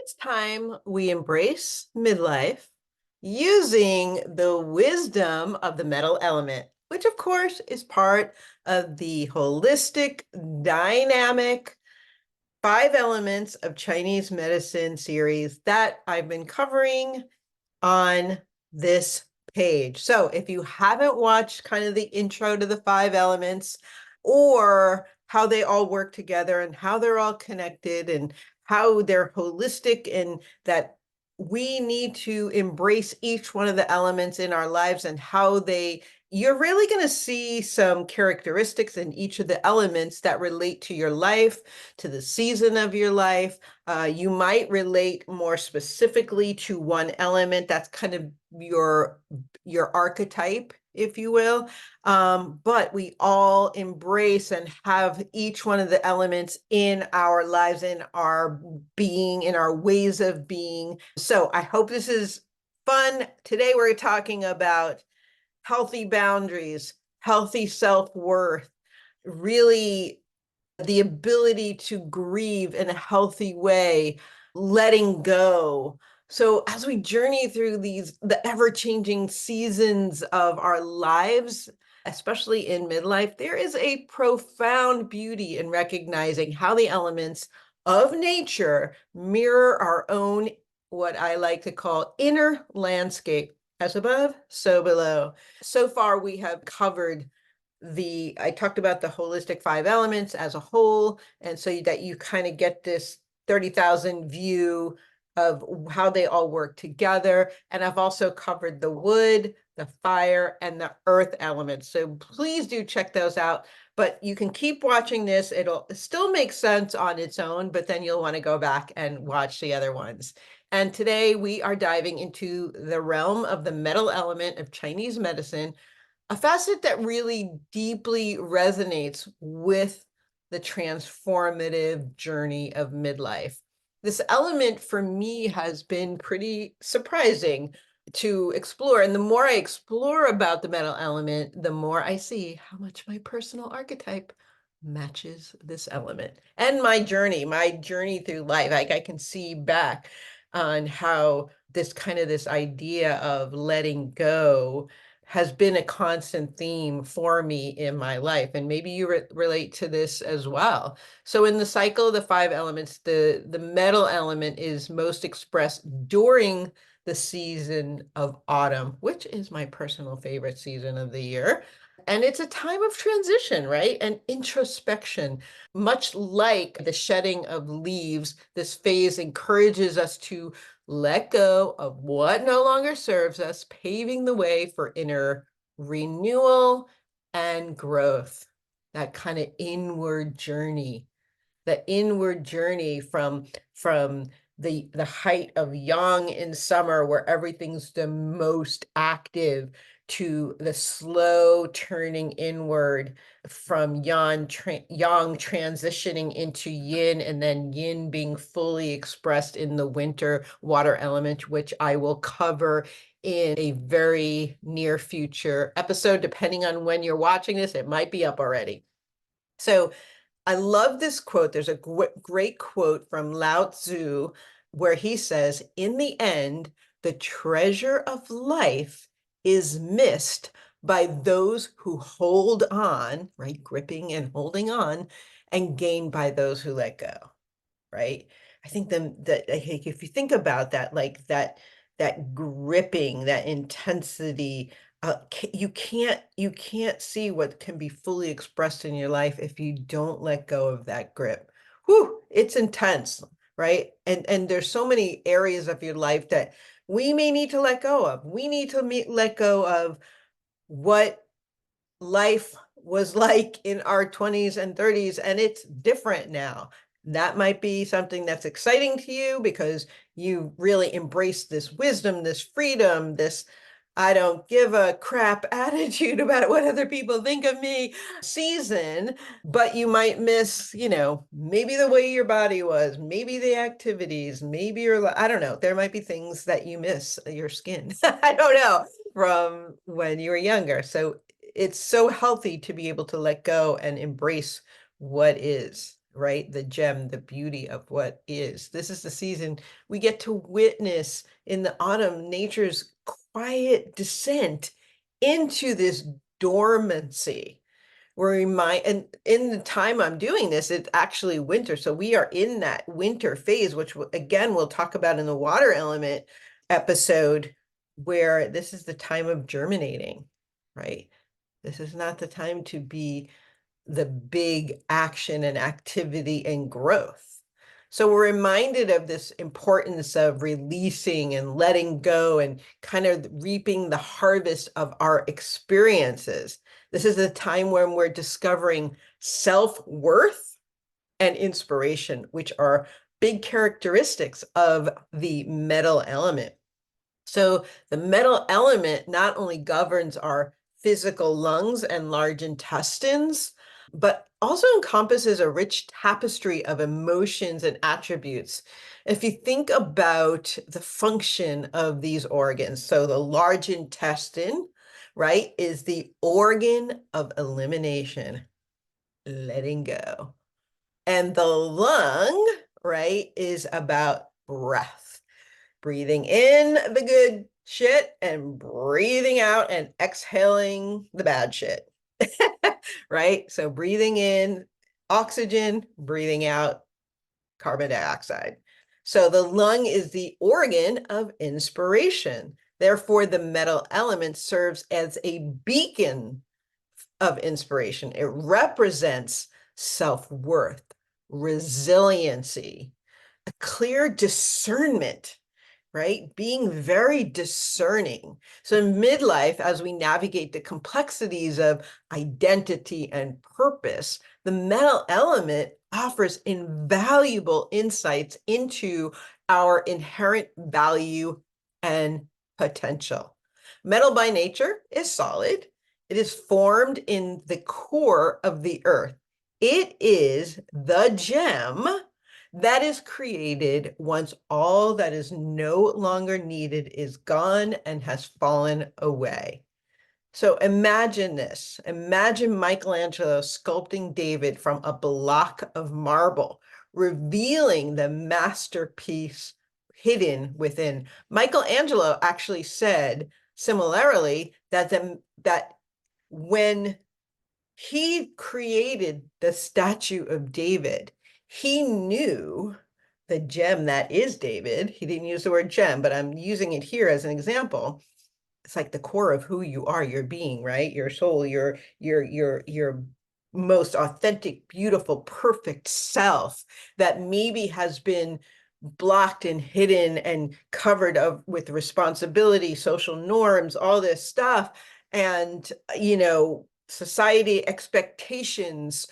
It's time we embrace midlife using the wisdom of the metal element, which of course is part of the holistic, dynamic 5 elements of Chinese medicine series that I've been covering on this page. So if you haven't watched kind of the intro to the 5 elements or how they all work together and how they're all connected and how they're holistic and that we need to embrace each one of the elements in our lives and how you're really going to see some characteristics in each of the elements that relate to your life, to the season of your life. You might relate more specifically to one element that's kind of your archetype, if you will. But we all embrace and have each one of the elements in our lives, in our being, in our ways of being. So I hope this is fun. Today we're talking about healthy boundaries, healthy self-worth, really the ability to grieve in a healthy way, letting go. So as we journey through the ever-changing seasons of our lives, especially in midlife, there is a profound beauty in recognizing how the elements of nature mirror our own, what I like to call inner landscape. As above, so below. So far, we have covered I talked about the holistic 5 elements as a whole, and so that you kind of get this 30,000 view of how they all work together. And I've also covered the wood, the fire, and the earth elements. So please do check those out. But you can keep watching this. It'll still make sense on its own, but then you'll want to go back and watch the other ones. And today we are diving into the realm of the metal element of Chinese medicine, a facet that really deeply resonates with the transformative journey of midlife. This element for me has been pretty surprising to explore. And the more I explore about the metal element, the more I see how much my personal archetype matches this element and my journey through life. Like I can see back on how this idea of letting go has been a constant theme for me in my life. And maybe you relate to this as well. So in the cycle of the 5 elements, the metal element is most expressed during the season of autumn, which is my personal favorite season of the year. And it's a time of transition, right? And introspection. Much like the shedding of leaves, this phase encourages us to let go of what no longer serves us, paving the way for inner renewal and growth. That kind of inward journey, from the height of yang in summer, where everything's the most active, to the slow turning inward from yang transitioning into yin, and then yin being fully expressed in the winter water element, which I will cover in a very near future episode. Depending on when you're watching this, it might be up already. So I love this quote. There's a great quote from Lao Tzu where he says, "In the end, the treasure of life is missed by those who hold on," right? Gripping and holding on, "and gained by those who let go," right? I think if you think about that, like that gripping, that intensity, you can't see what can be fully expressed in your life if you don't let go of that grip. Whew, it's intense, right? And there's so many areas of your life that we may need to let go of. We need to let go of what life was like in our 20s and 30s, and it's different now. That might be something that's exciting to you because you really embrace this wisdom, this freedom, this "I don't give a crap" attitude about what other people think of me season. But you might miss, maybe the way your body was, maybe the activities, maybe I don't know. There might be things that you miss, your skin, I don't know, from when you were younger. So it's so healthy to be able to let go and embrace what is, right? The gem, the beauty of what is. This is the season we get to witness in the autumn nature's quiet descent into this dormancy. And in the time I'm doing this, it's actually winter. So we are in that winter phase, which again, we'll talk about in the water element episode, where this is the time of germinating, right? This is not the time to be the big action and activity and growth. So we're reminded of this importance of releasing and letting go and kind of reaping the harvest of our experiences. This is a time when we're discovering self-worth and inspiration, which are big characteristics of the metal element. So the metal element not only governs our physical lungs and large intestines, but also encompasses a rich tapestry of emotions and attributes. If you think about the function of these organs, so the large intestine, right, is the organ of elimination, letting go. And the lung, right, is about breath, breathing in the good shit and breathing out and exhaling the bad shit. Right? So breathing in oxygen, breathing out carbon dioxide. So the lung is the organ of inspiration. Therefore, the metal element serves as a beacon of inspiration. It represents self-worth, resiliency, a clear discernment, right? Being very discerning. So in midlife, as we navigate the complexities of identity and purpose, the metal element offers invaluable insights into our inherent value and potential. Metal by nature is solid. It is formed in the core of the earth. It is the gem that is created once all that is no longer needed is gone and has fallen away. So imagine this. Imagine Michelangelo sculpting David from a block of marble, revealing the masterpiece hidden within. Michelangelo actually said similarly that when he created the statue of David, he knew the gem that is David. He didn't use the word gem, but I'm using it here as an example. It's like the core of who you are, your being, right? Your soul, your most authentic, beautiful, perfect self that maybe has been blocked and hidden and covered with responsibility, social norms, all this stuff. And, society expectations,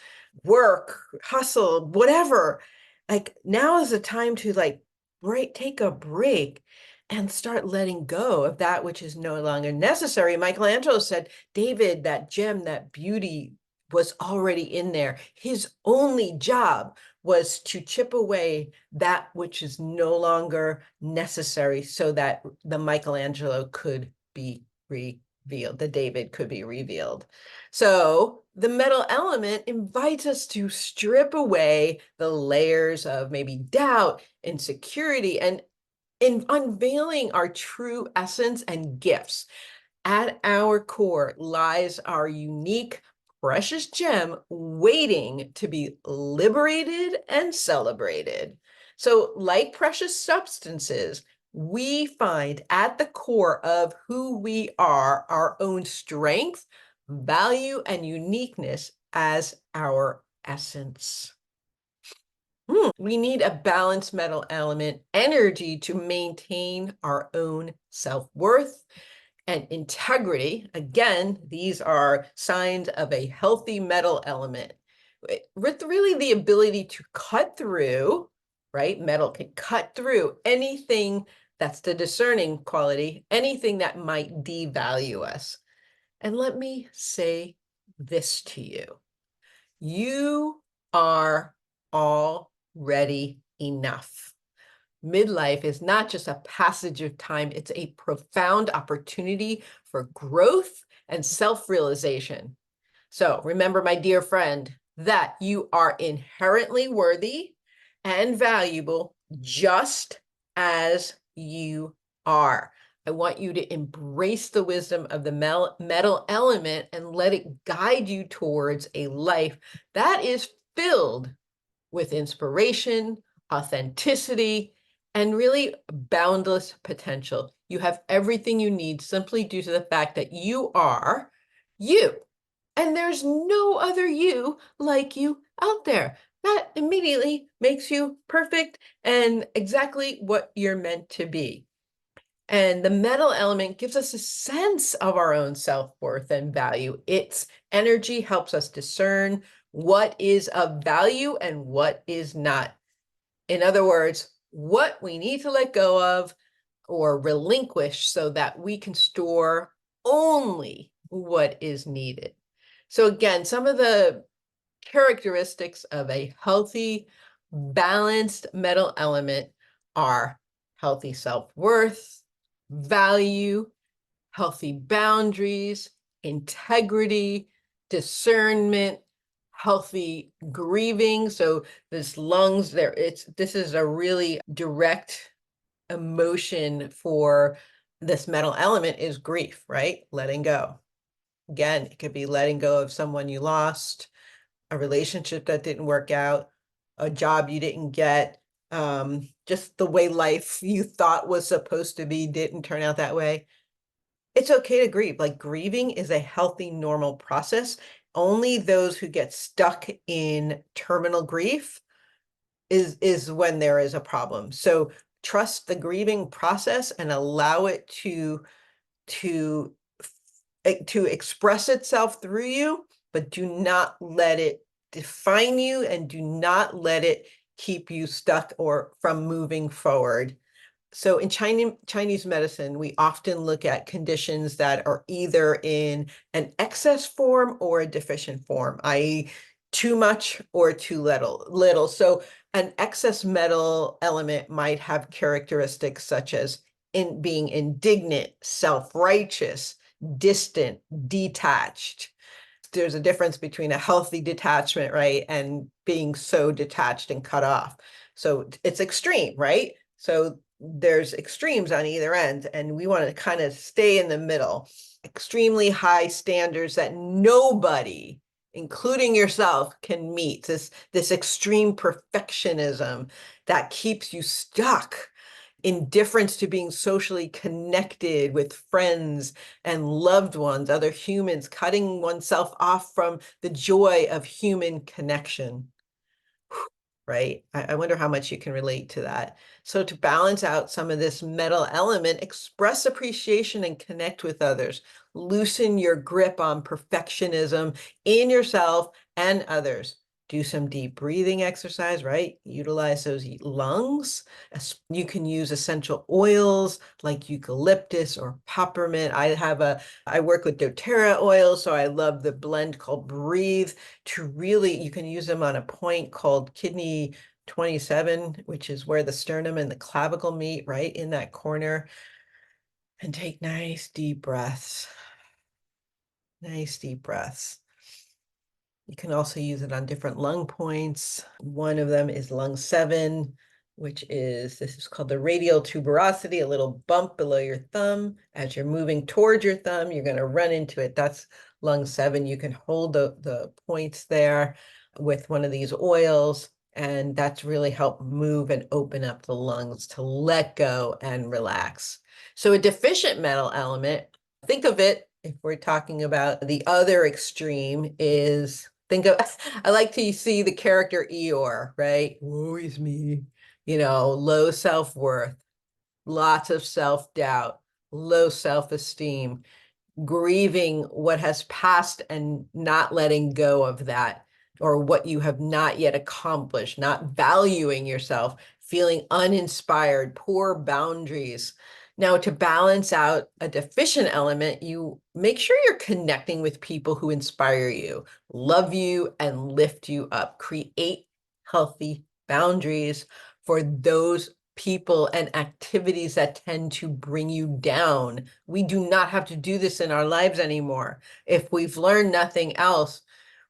work, hustle, whatever. Like now is the time to take a break and start letting go of that which is no longer necessary. Michelangelo said, David, that gem, that beauty was already in there. His only job was to chip away that which is no longer necessary so that the Michelangelo could be revealed, the David could be revealed. So the metal element invites us to strip away the layers of maybe doubt, insecurity, and in unveiling our true essence and gifts. At our core lies our unique, precious gem waiting to be liberated and celebrated. So, like precious substances, we find at the core of who we are our own strength, value, and uniqueness as our essence. We need a balanced metal element energy to maintain our own self-worth and integrity. Again, these are signs of a healthy metal element with really the ability to cut through, right? Metal can cut through anything that's the discerning quality, anything that might devalue us. And let me say this to you. You are already enough. Midlife is not just a passage of time, it's a profound opportunity for growth and self-realization. So remember, my dear friend, that you are inherently worthy and valuable just as you are. I want you to embrace the wisdom of the metal element and let it guide you towards a life that is filled with inspiration, authenticity, and really boundless potential. You have everything you need simply due to the fact that you are you. And there's no other you like you out there. That immediately makes you perfect and exactly what you're meant to be. And the metal element gives us a sense of our own self-worth and value. Its energy helps us discern what is of value and what is not. In other words, what we need to let go of or relinquish so that we can store only what is needed. So again, some of the characteristics of a healthy, balanced metal element are healthy self-worth, value, healthy boundaries, integrity, discernment, healthy grieving. So this lungs there, this is a really direct emotion for this metal element is grief, right? Letting go. Again, it could be letting go of someone you lost, a relationship that didn't work out, a job you didn't get, just the way life you thought was supposed to be didn't turn out that way. It's okay to grieve. Like grieving is a healthy, normal process. Only those who get stuck in terminal grief is when there is a problem. So trust the grieving process and allow it to to express itself through you, but do not let it define you and do not let it keep you stuck or from moving forward. So in Chinese medicine, we often look at conditions that are either in an excess form or a deficient form, i.e. too much or too little. So an excess metal element might have characteristics such as in being indignant, self-righteous, distant, detached. There's a difference between a healthy detachment, right, and being so detached and cut off. So it's extreme, right? So there's extremes on either end, and we want to kind of stay in the middle. Extremely high standards that nobody, including yourself, can meet. This extreme perfectionism that keeps you stuck. Indifference to being socially connected with friends and loved ones, other humans, cutting oneself off from the joy of human connection. Right? I wonder how much you can relate to that. So to balance out some of this metal element, express appreciation and connect with others. Loosen your grip on perfectionism in yourself and others. Do some deep breathing exercise, right? Utilize those lungs. You can use essential oils like eucalyptus or peppermint. I work with doTERRA oil, so I love the blend called Breathe to really, you can use them on a point called kidney 27, which is where the sternum and the clavicle meet, right in that corner. And take nice deep breaths. Nice deep breaths. You can also use it on different lung points. One of them is lung 7, this is called the radial tuberosity, a little bump below your thumb. As you're moving towards your thumb, you're going to run into it. That's lung 7. You can hold the points there with one of these oils, and that's really helped move and open up the lungs to let go and relax. So a deficient metal element, think of it, if we're talking about the other extreme, is think of, I like to see the character Eeyore, right? Woe is me, low self-worth, lots of self-doubt, low self-esteem, grieving what has passed and not letting go of that, or what you have not yet accomplished, not valuing yourself, feeling uninspired, poor boundaries. Now, to balance out a deficient element, you make sure you're connecting with people who inspire you, love you, and lift you up. Create healthy boundaries for those people and activities that tend to bring you down. We do not have to do this in our lives anymore. If we've learned nothing else,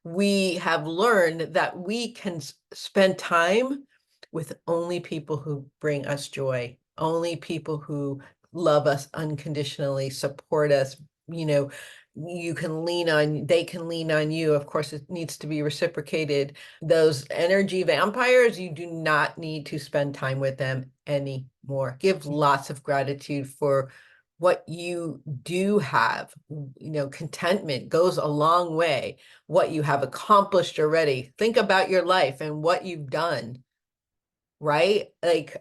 we have learned that we can spend time with only people who bring us joy, only people who love us unconditionally, support us. You know, you can lean on, they can lean on you. Of course, it needs to be reciprocated. Those energy vampires, you do not need to spend time with them anymore. Give lots of gratitude for what you do have. You know, contentment goes a long way. What you have accomplished already. Think about your life and what you've done, right? Like,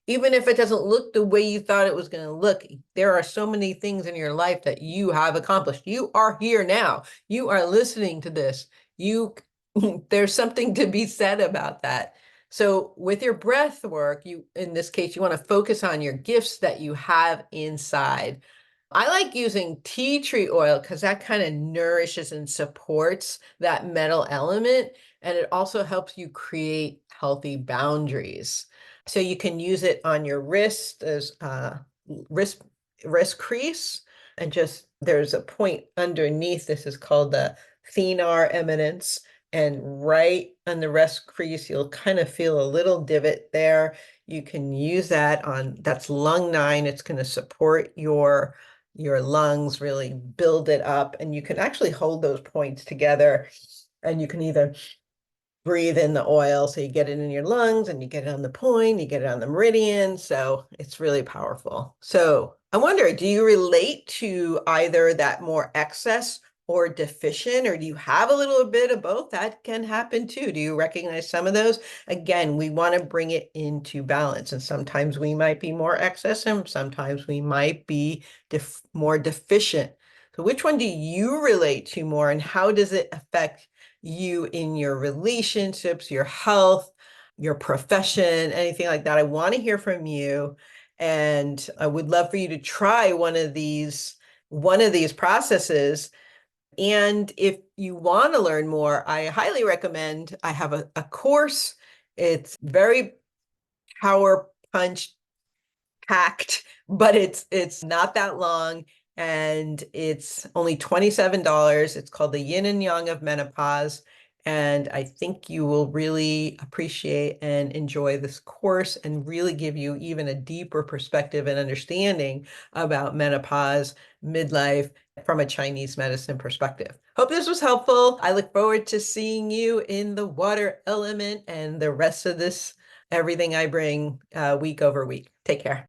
even if it doesn't look the way you thought it was going to look, there are so many things in your life that you have accomplished. You are here now. You are listening to this. You, there's something to be said about that. So with your breath work, you, in this case, you want to focus on your gifts that you have inside. I like using tea tree oil because that kind of nourishes and supports that metal element. And it also helps you create healthy boundaries. So you can use it on your wrist as wrist wrist crease, and just there's a point underneath. This is called the thenar eminence, and right on the wrist crease, you'll kind of feel a little divot there. You can use that on, that's lung 9. It's going to support your lungs, really build it up, and you can actually hold those points together, and you can either breathe in the oil. So you get it in your lungs and you get it on the point, you get it on the meridian. So it's really powerful. So I wonder, do you relate to either that more excess or deficient, or do you have a little bit of both? That can happen too. Do you recognize some of those? Again, we want to bring it into balance. And sometimes we might be more excess and sometimes we might be more deficient. So which one do you relate to more, and how does it affect you in your relationships, your health, your profession, anything like that? I want to hear from you. And I would love for you to try one of these processes. And if you want to learn more, I highly recommend, I have a course. It's very power punch packed, but it's not that long, and it's only $27. It's called The Yin and Yang of Menopause. And I think you will really appreciate and enjoy this course and really give you even a deeper perspective and understanding about menopause, midlife from a Chinese medicine perspective. Hope this was helpful. I look forward to seeing you in the water element and the rest of this, everything I bring week over week. Take care.